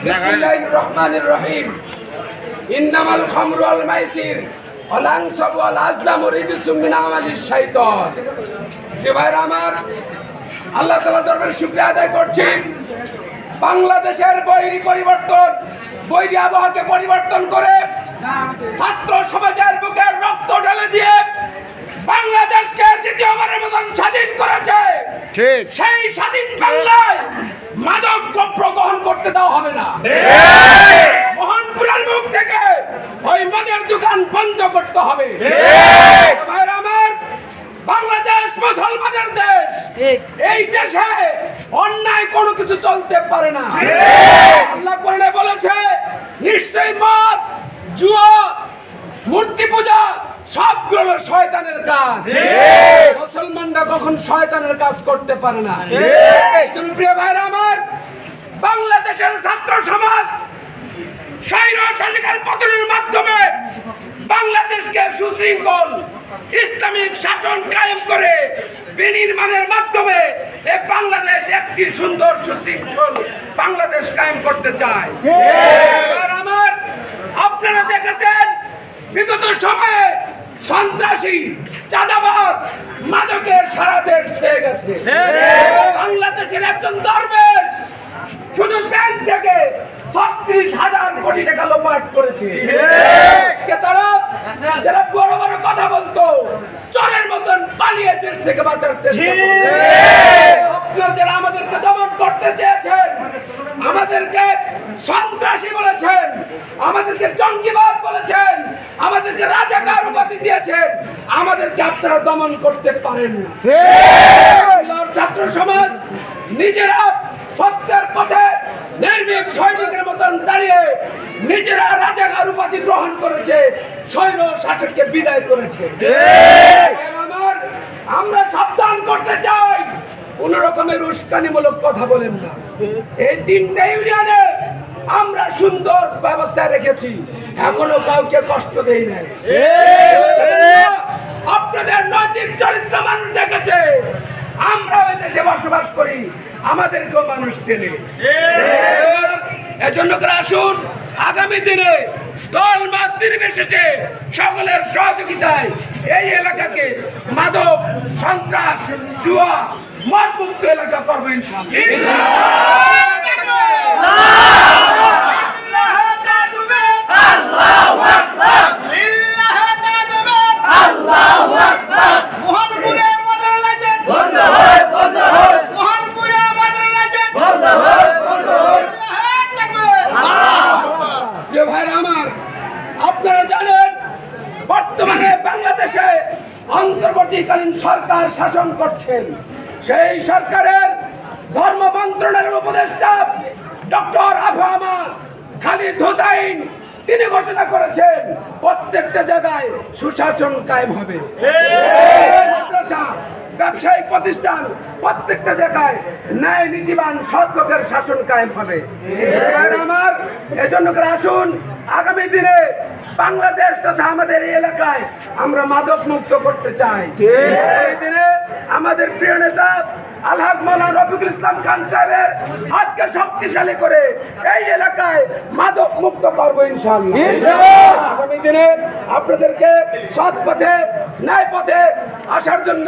বিসমিল্লাহির রহমানির রহিম। ইন্নামাল খামরু ওয়াল মাইসির ওয়াল আনসাবু ওয়াল আজলামু রিজসুম মিন আমালিশ শাইতান। যে ভাইরা আমার, আল্লাহ তাআলার দরবারে শুকরিয়া আদায় করছি। বাংলাদেশের বৈরী আবহাওয়াকে পরিবর্তন করে ছাত্র সমাজের বুকে রক্ত ঢেলে দিয়ে বাংলাদেশকে দ্বিতীয়বারের মতন স্বাধীন করেছে। ঠিক সেই স্বাধীন বাংলায় মাদক দ্রব্য গ্রহণ করতে দেওয়া হবে না। মোহনপুরের মুখ থেকে ওই মদের দোকান বন্ধ করতে হবে। ভাইরা আমার, বাংলাদেশ মুসলমানের দেশ। এই দেশে অন্যায় কোনো কিছু চলতে পারে না। আল্লাহ কোরআনে বলেছে, নিশ্চয়ই মদ, জুয়া, মূর্তি পূজা সবগুলো হলো শয়তানের কাজ। মুসলমানরা কখন শয়তানের কাজ করতে পারে না। তুমি প্রিয় ভাইরা আমার, বাংলাদেশের ছাত্র সমাজ স্বৈরশাসকের পতনের মাধ্যমে বাংলাদেশকে সুশৃঙ্খল ইসলামিক শাসন কায়েম করে বিনির্মাণের মাধ্যমে এই বাংলাদেশ একটি সুন্দর সুশৃঙ্খল বাংলাদেশ কায়েম করতে চায়। আমার আপনারা দেখেছেন বিগত সময়ে সন্ত্রাসী, চাঁদাবাজ, মাদকের সারা দেশ ছেয়ে গেছে। বাংলাদেশের একজন দরবেশ শুধু ব্যাংক থেকে ৩৬,০০০ কোটি টাকা লোপাট করেছে। যারা বড় বড় কথা বলতো, চোরের মতন পালিয়ে দেশ থেকে বাঁচার চেষ্টা করছে। আপনারা যারা আমাদেরকে দমন করতে চেয়েছেন, আমাদেরকে সন্ত্রাসী বলেছেন, আমাদেরকে জঙ্গিবাদ বলেছেন, আমাদেরকে রাজাকার উপাধি দিয়েছেন, আমাদেরকে আপনারা দমন করতে পারেন না। ছাত্র সমাজ নিজেরা সত্যের পথে নির্ভীক সৈনিকের মতন দাঁড়িয়ে নিজেরা রাজাকার উপাধি গ্রহণ করেছে, সৈন্য শাসককে বিদায় করেছে। আমরা সাবধান করতে চাই, কোন রকমের উস্কানিমূলক কথা বলেন না। এই ৩টা ইউনিয়নে আমরা সুন্দর ব্যবস্থায় রেখেছি, এখনো কাউকে কষ্ট দেই নাই। আপনাদের নৈতিক চরিত্র মানুষ দেখেছে, আমরা ওই দেশে বসবাস করি, আমাদেরকেও মানুষ চেনে। এজন্য করে আসুন, আগামী দিনে দল মত নির্বিশেষে সকলের সহযোগিতায় এই এলাকাকে মাদক, সন্ত্রাস, জুয়া, মদ মুক্ত এলাকা করবো ইনশাআল্লাহ। আপনারা জানেন, বর্তমানে বাংলাদেশে অন্তর্বর্তীকালীন সরকার শাসন করছেন। সেই সরকারের ধর্ম মন্ত্রণালয়ের উপদেষ্টা ডক্টর আবু খালিদ হোসাইন তিনি ঘোষণা করেছেন, প্রত্যেকটা জায়গায় সুশাসন কায়েম হবে। মাদ্রাসা, ব্যবসায়িক প্রতিষ্ঠান, প্রত্যেকটা জায়গায় ন্যায় নীতিবান সৎ লোকের শাসন কায়েম হবে। আমার এজন্য করে আসুন, আগামী দিনে বাংলাদেশ তথা আমাদের এই এলাকায় আমরা মাদক মুক্ত করতে চাই। এই দিনে আমাদের প্রিয় নেতা আলহাজ মাওলানা রফিকুল ইসলাম খান সাহেবের হাতকে শক্তিশালী করে এই এলাকায় মাদক মুক্ত করবো ইনশাআল্লাহ। আগামী দিনে আপনাদেরকে সৎ পথে, ন্যায় পথে আসার জন্য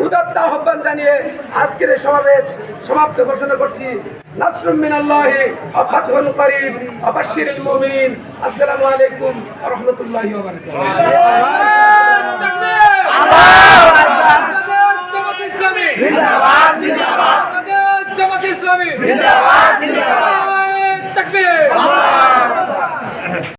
উদাত্ত আহ্বান জানিয়ে আজকের এই সমাবেশ সমাপ্ত ঘোষণা করছি। নাসরুম মিনাল্লাহি ওয়া ফাতহুন করিব ওয়া বাশশিরিল মুমিনিন। আসসালামু আলাইকুম ওয়া রাহমাতুল্লাহি ওয়া বারাকাতুহু। জিন্দাবাদ, জিন্দাবাদ, জামাত ইসলামী জিন্দাবাদ।